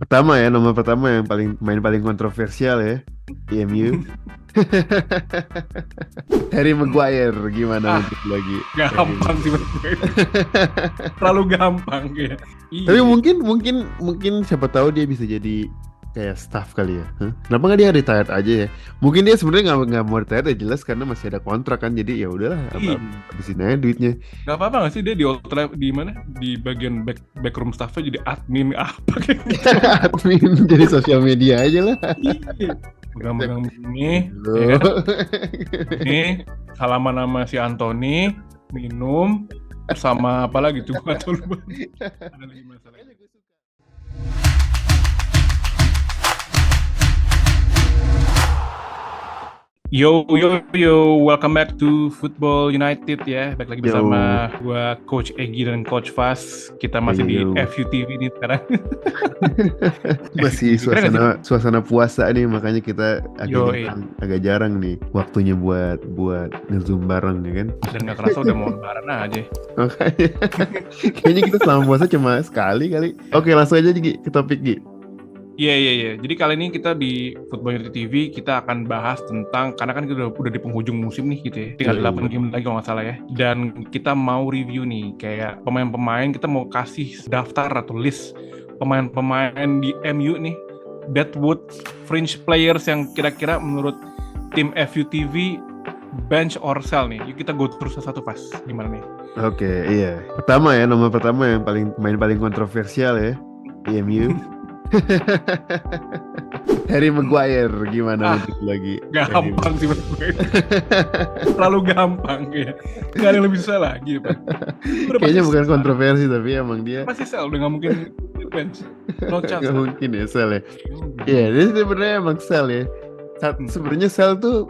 Pertama ya, nomor pertama yang paling kontroversial ya, MU. Harry Maguire gimana Ah, menurut lu lagi? Harry gampang sih menurut gue itu. Maguire. Terlalu gampang ya. Tapi Iya. mungkin siapa tahu dia bisa jadi kayak staff kali ya. Hah? Kenapa nggak dia retired aja ya? Mungkin dia sebenarnya nggak mau retired ya jelas karena masih ada kontrak kan. Jadi ya udahlah, Iya. habisin aja duitnya. Gak apa-apa gak sih dia di di mana? Di bagian backroom staffnya jadi admin apa kayak gitu. Admin jadi sosial media aja lah. Iya. Megang-megang ini, ya kan? Loh. Ini salaman sama si Anthony, minum, sama apa lagi tuh? Gak tau lupa. Ada lagi masalah. Yo yo yo, welcome back to Football United ya. Balik lagi Yo. bersama gua Coach Egi dan Coach Fas. Kita masih di Yo. FUTV nih sekarang. Masih Keren gak suasana puasa nih, makanya kita Yoi. agak jarang nih waktunya buat nge-zoom bareng ya kan. Dan gak kerasa udah mau lebaran aja. Makanya kayaknya kita selama puasa cuma sekali kali. Oke, langsung aja Gi, ke topik Gi. Iya. Jadi kali ini kita di Football United TV kita akan bahas tentang, karena kan kita udah di penghujung musim nih gitu ya. Tinggal 8 game lagi kalau nggak salah ya. Dan kita mau review nih kayak pemain-pemain, kita mau kasih daftar atau list pemain-pemain di MU nih, Deadwood fringe players yang kira-kira menurut tim FUTV bench or sell nih. Yuk kita go through satu-satu pas. Gimana nih? Oke, iya. Nomor pertama yang paling kontroversial ya, MU. Harry Maguire gimana menurut lu lagi? Gampang sih menurut gue. Terlalu gampang ya. Gak ada yang lebih susah lagi Pak. Kayaknya bukan kontroversi tapi emang dia Masih sel, udah gak mungkin bench. No chance nggak lah. mungkin ya sel ya. Iya, dia sebenarnya emang sel ya. Sebenarnya sel tuh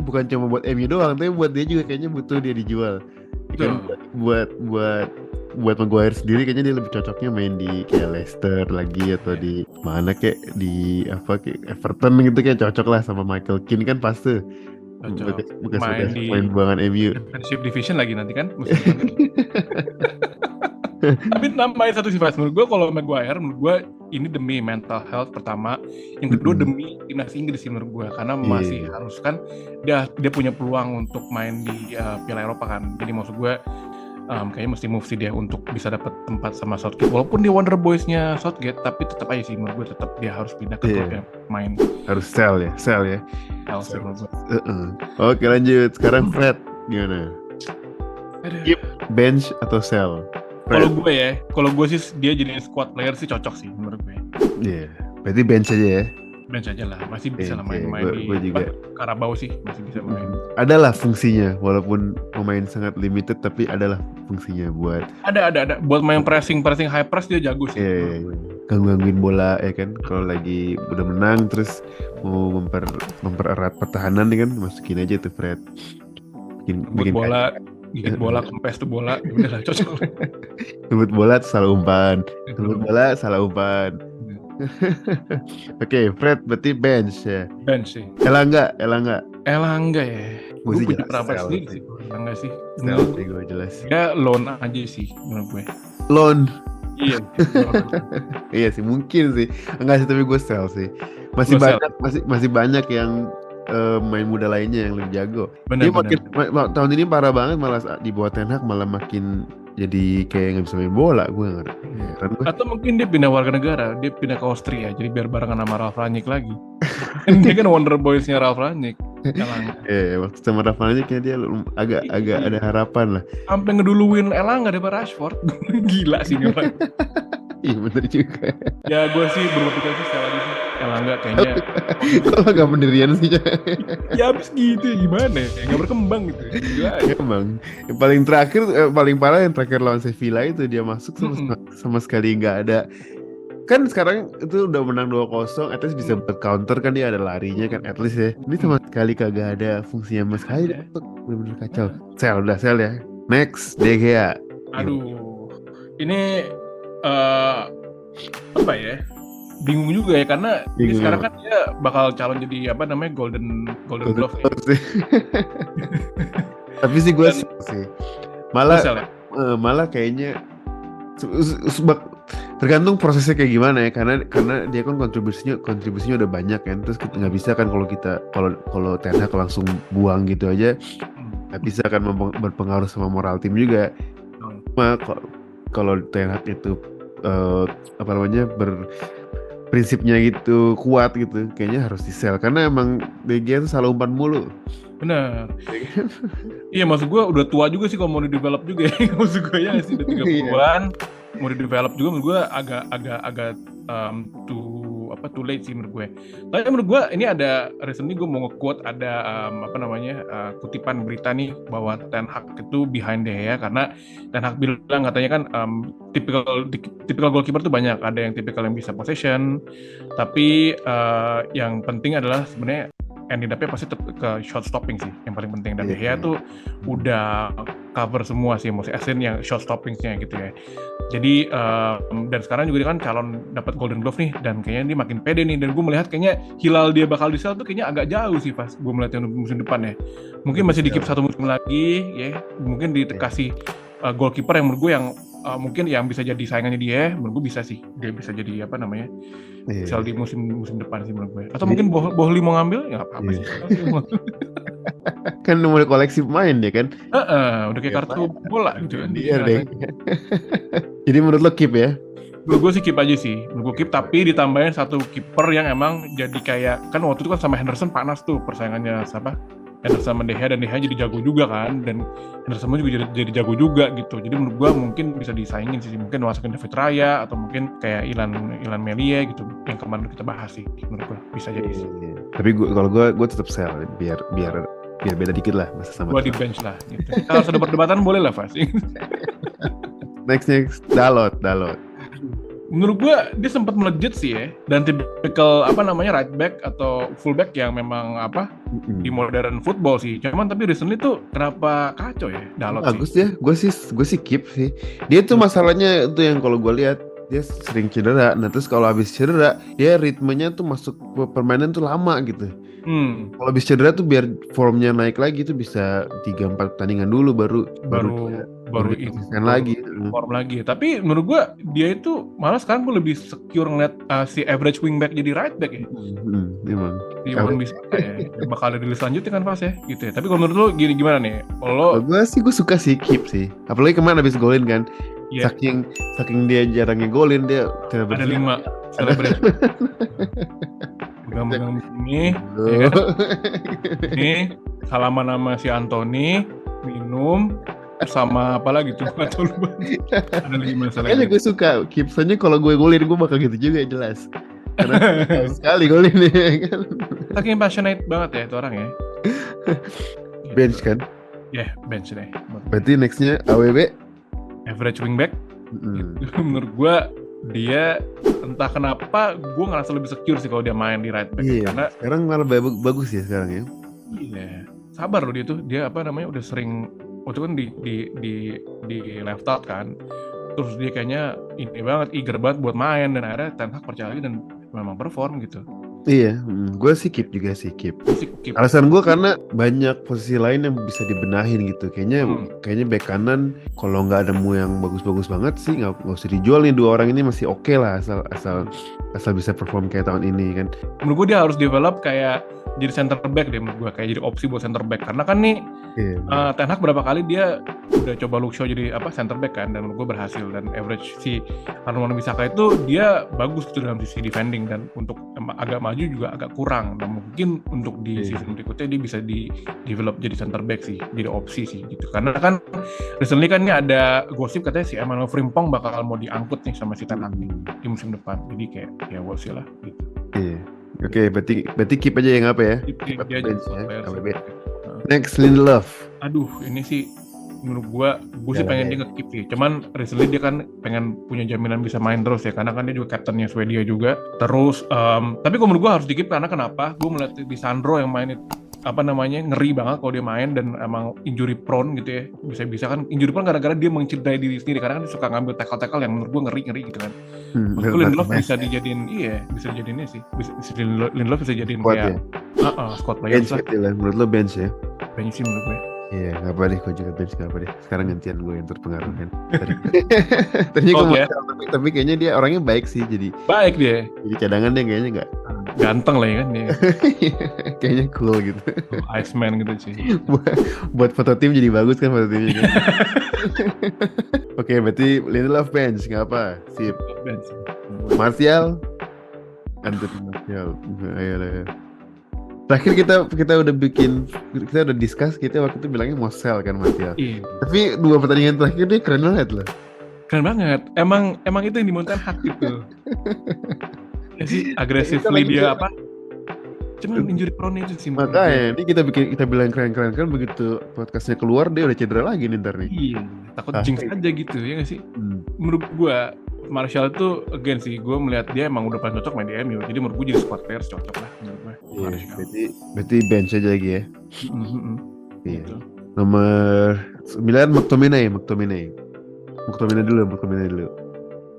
bukan cuma buat MU doang, tapi buat dia juga kayaknya butuh dia dijual. Kan buat Maguire sendiri kayaknya dia lebih cocoknya main di kayak Leicester lagi atau di mana kayak di apa kayak Everton gitu, kayak cocok lah sama Michael Keane kan pasti. Bekas Main di main buangan MU. Championship Division lagi nanti kan. Tapi nambahin satu sih Fas, menurut gue kalau Maguire, menurut gue ini demi mental health pertama, yang kedua demi timnas Inggris sih menurut gue, karena masih harus kan dia punya peluang untuk main di Piala Eropa kan. Jadi maksud gue kayaknya mesti move sih dia untuk bisa dapat tempat sama Southgate, walaupun dia Wonder Boys-nya Southgate, tapi tetap aja sih menurut gue tetap dia harus pindah ke klub yang main. Harus sell ya. Health sih menurut gue. Oke, lanjut. Sekarang Fred gimana? Keep, bench atau sell? Kalau gue sih dia jadi squad player sih cocok sih menurut gue. Iya, berarti bench aja ya. Bench aja lah, masih bisa lah main di juga. Carabao sih masih bisa main. Adalah fungsinya, walaupun pemain sangat limited tapi adalah fungsinya buat. Ada buat main pressing high press dia jago sih. Gangguin bola ya kan, kalau lagi udah menang terus mau mempererat pertahanan nih kan, masukin aja tuh Fred. Bikin bola, gigit bola, kempes tuh bola, udah lah cocok. Ngebut bola salah umpan. Oke, Fred berarti bench ya. Bench sih. Elangga ya. Gue punya pendapat sendiri sih. Elangga sih. Gue jelas. Ya loan aja sih menurut gue. Loan. Iya. Iya sih, mungkin sih. Enggak sih, tapi gue sell sih. Masih banyak yang main muda lainnya yang lebih jago. Dia tahun ini parah banget, malah di bawah Ten Hag malah makin jadi kayak nggak bisa main bola. Gue ngerti. Atau mungkin dia pindah warga negara, dia pindah ke Austria, jadi biar barengan sama Ralf Rangnick lagi. Dia kan Wonder Boys-nya Ralf Rangnick. Waktu sama Ralf Rangnick dia agak ada harapan lah. Sampai ngeduluin Elangga daripada Rashford. Gila sih nih orang. Iya bener juga. Ya gue sih berpikir sih sekali lagi sih Elangga kayaknya. Kalau nggak pendirian sih. Ya habis gitu ya gimana ya, nggak berkembang gitu. Emang yang paling terakhir, paling parah yang terakhir lawan Sevilla itu dia masuk sama sekali nggak ada. Kan sekarang itu udah menang 2-0, at least bisa buat counter kan, dia ada larinya kan at least ya. Ini sama sekali kagak ada fungsinya sama sekali. Bener-bener kacau. Sell ya. Next, De Gea. Aduh, ini apa ya? Bingung juga ya, karena ini sekarang kan dia bakal calon jadi apa namanya Golden Glove ya. Tapi sih gue sih malah kayaknya Tergantung prosesnya kayak gimana ya, karena dia kan kontribusinya udah banyak kan, terus kita nggak bisa kan kalau Ten Hag langsung buang gitu aja, nggak bisa kan berpengaruh sama moral tim juga. Cuma kalau Ten Hag itu apa namanya prinsipnya gitu kuat gitu, kayaknya harus di sell karena emang De Gea tuh selalu umpan mulu. Benar. Iya, maksud gue udah tua juga sih kalau mau di-develop juga ya. Maksud gue ya sih udah 30-an. Mau di-develop juga menurut gue agak too late sih menurut gue. Tapi menurut gue ini ada recently gue mau nge-quote ada kutipan berita nih bahwa Ten Hag itu behind De Gea karena Ten Hag bilang katanya kan tipikal goalkeeper tuh banyak, ada yang tipikal yang bisa possession, tapi yang penting adalah sebenarnya ending up-nya pasti ke shot stopping sih yang paling penting, dan De Gea tuh udah cover semua sih maksudnya yang shot stopping-nya gitu ya. Jadi dan sekarang juga dia kan calon dapat Golden Glove nih, dan kayaknya dia makin pede nih, dan gue melihat kayaknya hilal dia bakal di-sell tuh kayaknya agak jauh sih pas gue melihat yang musim depan ya. Mungkin masih di-keep satu musim lagi ya, mungkin dikasih goalkeeper yang menurut gue yang mungkin yang bisa jadi saingannya dia, menurut gue bisa sih dia bisa jadi apa namanya sell di musim depan sih menurut gue. Atau mungkin Bohli mau ngambil ya nggak apa-apa sih. Kan mulai koleksi pemain dia kan. Udah kayak kartu bola gitu kan. Iya deh. Jadi menurut lo keep ya? Menurut gue sih keep aja sih. Menurut gue keep, tapi ditambahin satu kiper yang emang jadi kayak kan waktu itu kan sama Henderson panas tuh persaingannya siapa? Henderson sama De Gea, dan De Gea jadi jago juga kan, dan Henderson juga jadi jago juga gitu. Jadi menurut gue mungkin bisa disaingin sih, mungkin masukin David Raya atau mungkin kayak Ilan Melie gitu yang kemarin kita bahas sih, menurut gue bisa jadi sih. Tapi kalau gue tetap sell biar beda dikit lah masa sama. Gue di bench lah gitu. Kalau sudah berdebatan boleh lah pasti. Next Dalot. Menurut gue dia sempat melejit sih ya, dan tipikal right back atau full back yang memang di modern football sih. Cuman tapi recently tuh kenapa kacau ya Dalot sih. Bagus ya, gue sih keep sih. Dia tuh masalahnya itu yang kalau gue lihat dia sering cedera. Nah terus kalau habis cedera dia ritmenya tuh masuk permainan tuh lama gitu. Kalau habis cedera tuh biar formnya naik lagi tuh bisa 3-4 pertandingan dulu baru lagi form lagi. Tapi menurut gua dia itu malah sekarang gua lebih secure ngeliat si average wingback jadi right back ya. Emang. Dia bisa bakal ada di list selanjutnya kan pas ya gitu ya. Tapi kalau menurut lo gimana nih? Kalau gue suka sih keep sih. Apalagi kemarin habis golin kan. Yeah. Saking dia jarangnya golin dia ada 5 celebration. Pegang ini, ya kan? Ini salaman sama si Anthony, minum, sama apa lagi tuh? Atau lupa. Ada 5 celebration. Kayaknya gue suka keep, soalnya kalau gue golin gue bakal gitu juga jelas. Karena sekali golin nih kan. Saking passionate banget ya itu orang ya. Bench kan? Ya, bench deh. Berarti nextnya AWB? Average wingback. Menurut gue dia entah kenapa gue ngerasa lebih secure sih kalau dia main di right back. Karena sekarang malah bagus ya sekarang ya. Iya, sabar loh dia udah sering waktu kan di left out kan. Terus dia kayaknya ini banget, eager banget buat main, dan akhirnya Ten Hag percaya lagi dan memang perform gitu. Iya, gue sih keep juga sih keep. Alasan gue karena banyak posisi lain yang bisa dibenahin gitu. Kayaknya bek kanan kalau nggak ada yang bagus-bagus banget sih nggak usah dijual nih, 2 orang ini masih oke lah asal bisa perform kayak tahun ini kan. Menurut gue dia harus develop kayak jadi center back deh, menurut gue kayak jadi opsi buat center back, karena kan nih Ten Hag berapa kali dia udah coba Luke Shaw jadi center back kan, dan menurut gue berhasil, dan average si Arnold Wan-Bissaka itu dia bagus tuh dalam sisi defending, dan untuk agak maju juga agak kurang. Dan mungkin untuk di season berikutnya dia bisa di develop jadi center back sih, jadi opsi sih gitu. Karena kan recently kan ini ada gosip katanya si Emmanuel Frimpong bakal mau diangkut nih sama si Ten Hag di musim depan. Jadi kayak ya we'll see lah gitu. Iya. Oke, berarti keep aja yang apa ya? Keep aja. Next, Lindelof. Aduh, ini sih menurut gue sih pengen dia nge-keep sih. Cuman recently dia kan pengen punya jaminan bisa main terus ya, karena kan dia juga kaptennya Swedia juga. Terus tapi kalau menurut gue harus di-keep karena kenapa? Gue melihat di Sandro yang main itu ngeri banget kalau dia main, dan emang injury prone gitu ya. Bisa kan injury prone gara-gara dia mencederai diri sendiri, karena kan dia suka ngambil tackle-tackle yang menurut gue ngeri gitu kan. Menurut gue Lindelof bisa dijadiin ini sih. Lindelof bisa jadiin kayak squad player bench lah. Menurut lo bench ya? Bench sih menurut gue. Iya, nggak apa deh, gue juga bench nggak apa deh. Sekarang gantian gue yang terpengaruh kan. Tadinya gue mau Oke, sell, tapi kayaknya dia orangnya baik sih, baik dia. jadi cadangan deh kayaknya nggak. Ganteng lah ya kan dia. Kayaknya cool gitu. Iceman gitu sih. buat, buat foto tim jadi bagus kan foto timnya kan. Oke, berarti Lindelof bench nggak apa, sip. Bench. Martial, Anthony Martial. Ayo lah. Terakhir kita udah discuss, kita waktu itu bilangnya mau sell kan Martial. Iya. Tapi 2 pertandingan terakhir dia keren banget loh. Keren banget. Emang itu yang dimonten hak gitu. Ya sih, agresifly dia apa? Cuman injury prone itu sih. Makanya ini kita bilang keren-keren kan, begitu podcastnya keluar dia udah cedera lagi nih ntar nih. Iya, takut jinx aja gitu ya nggak sih? Menurut gua Martial tuh again sih, gue melihat dia emang udah paling cocok main di MU. Jadi menurut gue jadi squad players cocok lah menurut gue. Iya, berarti bench aja lagi ya. Iya. Gitu. Nomor 9 McTominay dulu.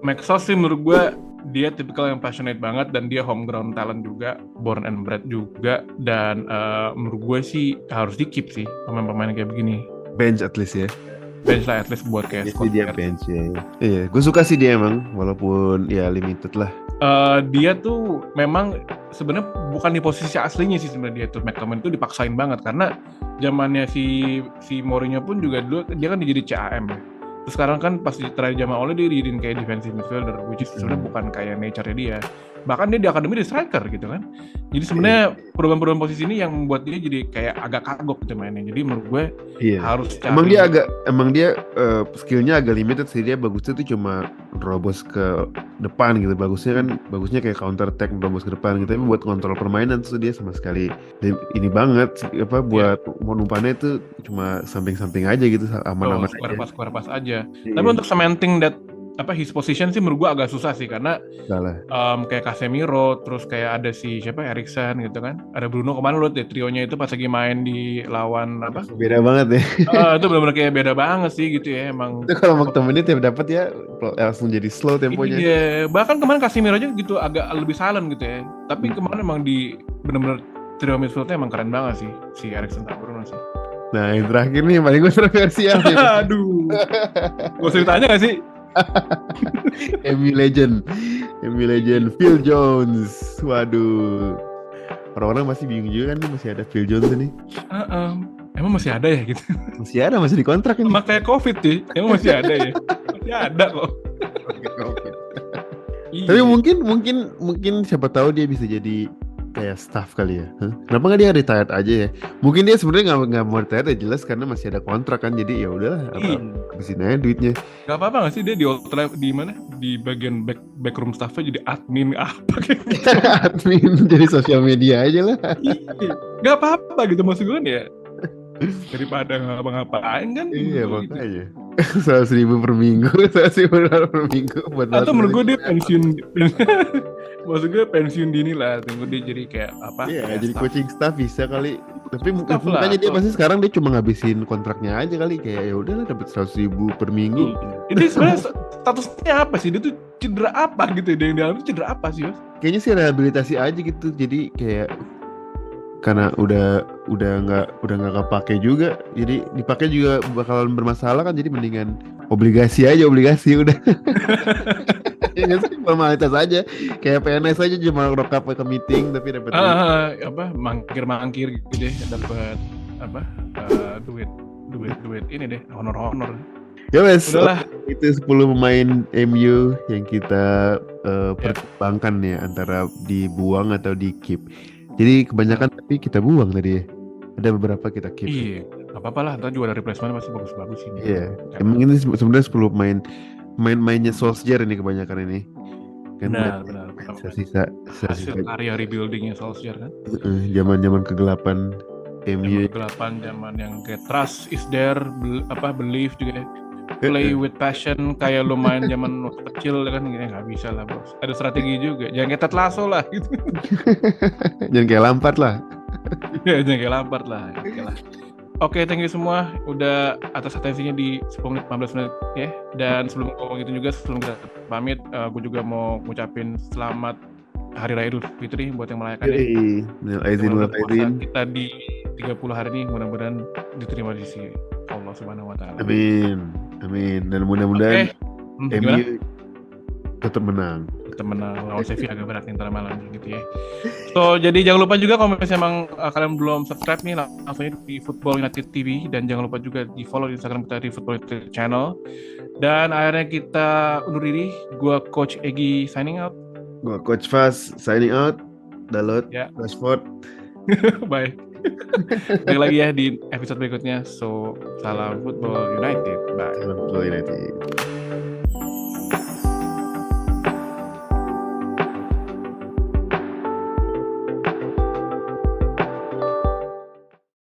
Maxwell sih menurut gue dia tipikal yang passionate banget dan dia homegrown talent juga, born and bred juga, dan menurut gue sih harus di keep sih pemain-pemain kayak begini. Bench at least ya. Bench lah at least buat kayak squad dia bench ya. Iya, gue suka sih dia emang, walaupun ya limited lah. Dia tuh memang sebenarnya bukan di posisi aslinya sih sebenarnya, dia tuh McTominay tuh dipaksain banget karena zamannya si Mourinho pun juga dulu dia kan jadi CAM ya. Terus sekarang kan pas terakhir zaman Ole dia dijadiin kayak defensive midfielder, which is sebenarnya bukan kayak nature-nya dia. Bahkan dia di akademi di striker gitu kan. Jadi sebenarnya perubahan-perubahan posisi ini yang membuat dia jadi kayak agak kagok gitu mainnya. Jadi menurut gue harus cari. Emang dia skillnya agak limited sih. Dia bagusnya tuh cuma nerobos ke depan gitu. Bagusnya kayak counter attack nerobos ke depan gitu. Tapi buat kontrol permainan tuh dia sama sekali ini banget. Buat umpannya tuh cuma samping-samping aja gitu, aman-aman aja. Square pass aja. Tapi untuk cementing that his position sih menurut gua agak susah sih karena kayak Casemiro, terus kayak ada si Eriksen gitu kan, ada Bruno, kemana lu deh trionya itu pas lagi main di lawan apa? Beda banget ya. Itu benar-benar kayak beda banget sih gitu ya emang. Itu kalau McTominay tiap dapat ya langsung jadi slow temponya. Iya, bahkan kemarin Casemiro aja gitu agak lebih silent gitu ya. Tapi kemarin emang di benar-benar trio midfieldnya emang keren banget sih si Eriksen sama Bruno sih. Nah yang terakhir nih yang paling kontroversial. Aduh, gue usah ditanya gak sih? MU Legend Phil Jones. Waduh, orang-orang masih bingung juga kan nih, masih ada Phil Jones ini. Emang masih ada ya gitu? Masih dikontrak ini. Sama kayak COVID sih, emang masih ada ya? Masih ada kok. Tapi mungkin siapa tahu dia bisa jadi kayak staff kali ya. Kenapa nggak dia retired aja ya? Mungkin dia sebenarnya nggak mau retired ya, jelas karena masih ada kontrak kan, jadi ya udahlah habisin aja duitnya. Gak apa-apa nggak sih dia di mana, di bagian backroom staffnya jadi admin apa kayak gitu. Admin jadi sosial media aja lah. Gak apa-apa gitu maksud gue kan ya, daripada ngapa-ngapain kan. Iya makanya gitu. 100.000 per minggu buat atau menurut gue dia pensiun. Maksud gue pensiun dini lah, tunggu dia jadi kayak apa? Iya, jadi staff. Coaching staff bisa kali. Tapi makanya dia pasti sekarang dia cuma ngabisin kontraknya aja kali, kayak ya udahlah dapat 100.000 per minggu. Ini sebenarnya statusnya apa sih? Dia tuh cedera apa gitu? Dia yang dalam itu cedera apa sih, Mas? Kayaknya sih rehabilitasi aja gitu. Jadi kayak karena udah nggak kepake juga, jadi dipakai juga bakalan bermasalah kan, jadi mendingan obligasi udah. Ya nggak sih, formalitas aja kayak PNS aja, cuma rokap ke meeting tapi dapat mangkir gitu deh, dapat duit ini deh, honor. Ya wes, itu 10 pemain MU yang kita pertimbangkan ya, antara dibuang atau di keep. Jadi kebanyakan tapi kita buang tadi ya. Ada beberapa kita keep. Iya, nggak apa-apa lah, ntar juga ada replacement pasti bagus-bagus ini. Iya, emang ini sebenarnya 10 main-mainnya Solskjaer ini kebanyakan ini. Kan benar. Sisa hasil karya rebuildingnya Solskjaer kan. Zaman kegelapan MU. Kegelapan, zaman yang kayak trust is there, belief juga. Play with passion, kayak lo main zaman waktu kecil kan, nggak bisa lah bos. Ada strategi juga, jangan kayak Ted Lasso lah gitu. Jangan kayak Lampard lah. Ya, jangan kayak Lampard lah. Oke, thank you semua udah atas atensinya di 10-15 menit ya. Dan sebelum ngomong gitu juga, sebelum kita pamit, gue juga mau ngucapin selamat Hari Raya Idul Fitri buat yang merayakan ya. Kita di 30 hari ini mudah-mudahan diterima di sisi Allah Subhanahu wa taala. Amin. Dan mudah-mudahan Gimana? MU tetap menang. Tetap menang lawan Sevilla agak berat nih ntar malam gitu ya. So, jadi jangan lupa juga kalau misalnya emang kalian belum subscribe nih, langsung aja di Football United TV, dan jangan lupa juga di follow di Instagram kita di Football United Channel. Dan akhirnya kita undur diri. Gua Coach Egi signing out. Gua Coach Fas signing out. Dalot, Rashford. Bye. Balik lagi ya di episode berikutnya. So, salam Football United. Bye. Salam Football United.